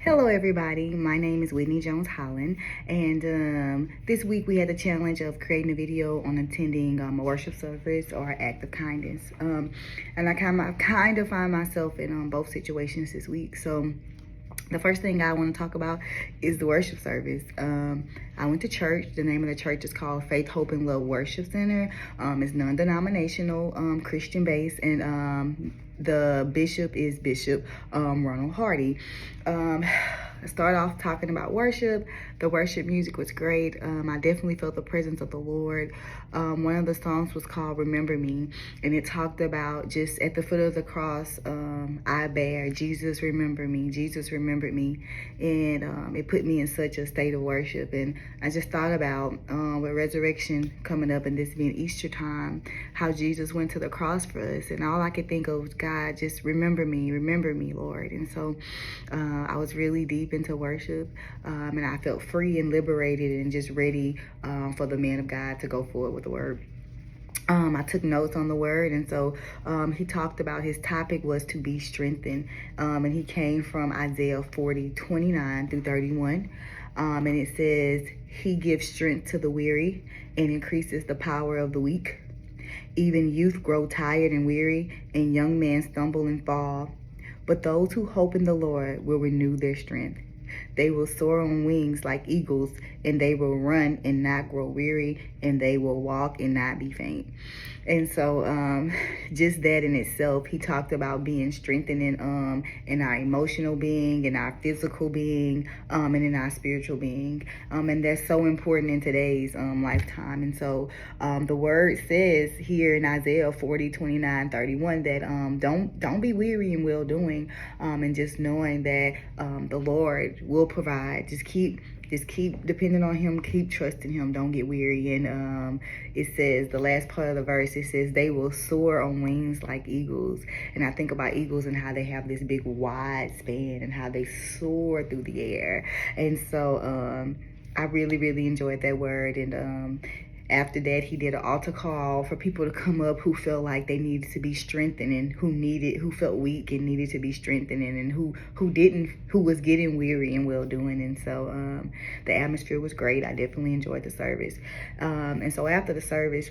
Hello everybody, my name is Whitney Jones Holland, and this week we had the challenge of creating a video on attending a worship service or act of kindness, and I kind of find myself in both situations this week. So the first thing I want to talk about is the worship service. I went to church. The name of the church is called Faith, Hope, and Love Worship Center. It's non-denominational, Christian-based, and the bishop is Bishop Ronald Hardy. I start off talking about worship. The worship music was great. I definitely felt the presence of the Lord. One of the songs was called Remember Me, and it talked about just at the foot of the cross, I bear, Jesus remember me, Jesus remembered me. And it put me in such a state of worship. And I just thought about with resurrection coming up and this being Easter time, how Jesus went to the cross for us. And all I could think of was, God, just remember me, Lord. And so I was really deep into worship, and I felt free and liberated and just ready for the man of God to go forward with the word. I took notes on the word, and so he talked about, his topic was to be strengthened, and he came from Isaiah 40:29 through 31, and it says, he gives strength to the weary and increases the power of the weak. Even youth grow tired and weary, and young men stumble and fall. But those who hope in the Lord will renew their strength. They will soar on wings like eagles, and they will run and not grow weary, and they will walk and not be faint. And so just that in itself, he talked about being strengthened in our emotional being, in our physical being, and in our spiritual being. And that's so important in today's lifetime. And so the word says here in Isaiah 40:29-31 that don't be weary in well doing, and just knowing that the Lord will provide. Just keep depending on him, keep trusting him, don't get weary. And it says, the last part of the verse, it says, they will soar on wings like eagles. And I think about eagles and how they have this big wide span and how they soar through the air. And so I really enjoyed that word. And after that, he did an altar call for people to come up who felt like they needed to be strengthened, and who felt weak and needed to be strengthened, and who was getting weary and well doing. And so the atmosphere was great. I definitely enjoyed the service. And so after the service,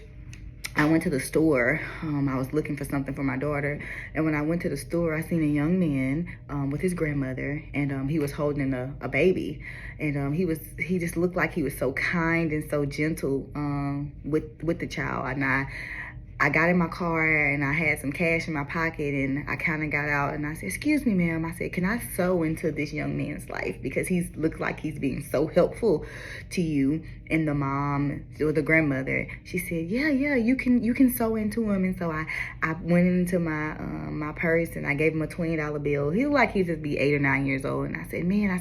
I went to the store. I was looking for something for my daughter. And when I went to the store, I seen a young man with his grandmother, and he was holding a baby. And he just looked like he was so kind and so gentle with the child. And I got in my car and I had some cash in my pocket, and I kind of got out and I said, excuse me, ma'am. I said, can I sow into this young man's life? Because he looks like he's being so helpful to you. And the mom, or the grandmother, she said, yeah, you can sow into him. And so I went into my purse and I gave him a $20 bill. He looked like he'd just be 8 or 9 years old. And I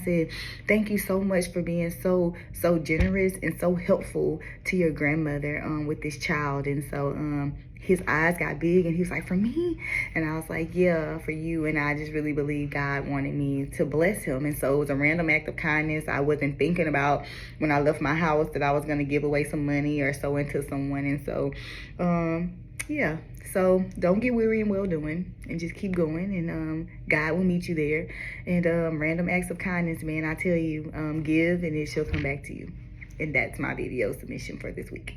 said, thank you so much for being so generous and so helpful to your grandmother with this child. And so his eyes got big and he was like, for me? And I was like, yeah, for you. And I just really believe God wanted me to bless him. And so it was a random act of kindness. I wasn't thinking about, when I left my house, that I was going to give away some money or sow into someone. And so, yeah. So don't get weary in well doing, and just keep going, and God will meet you there. And random acts of kindness, man, I tell you, give and it shall come back to you. And that's my video submission for this week.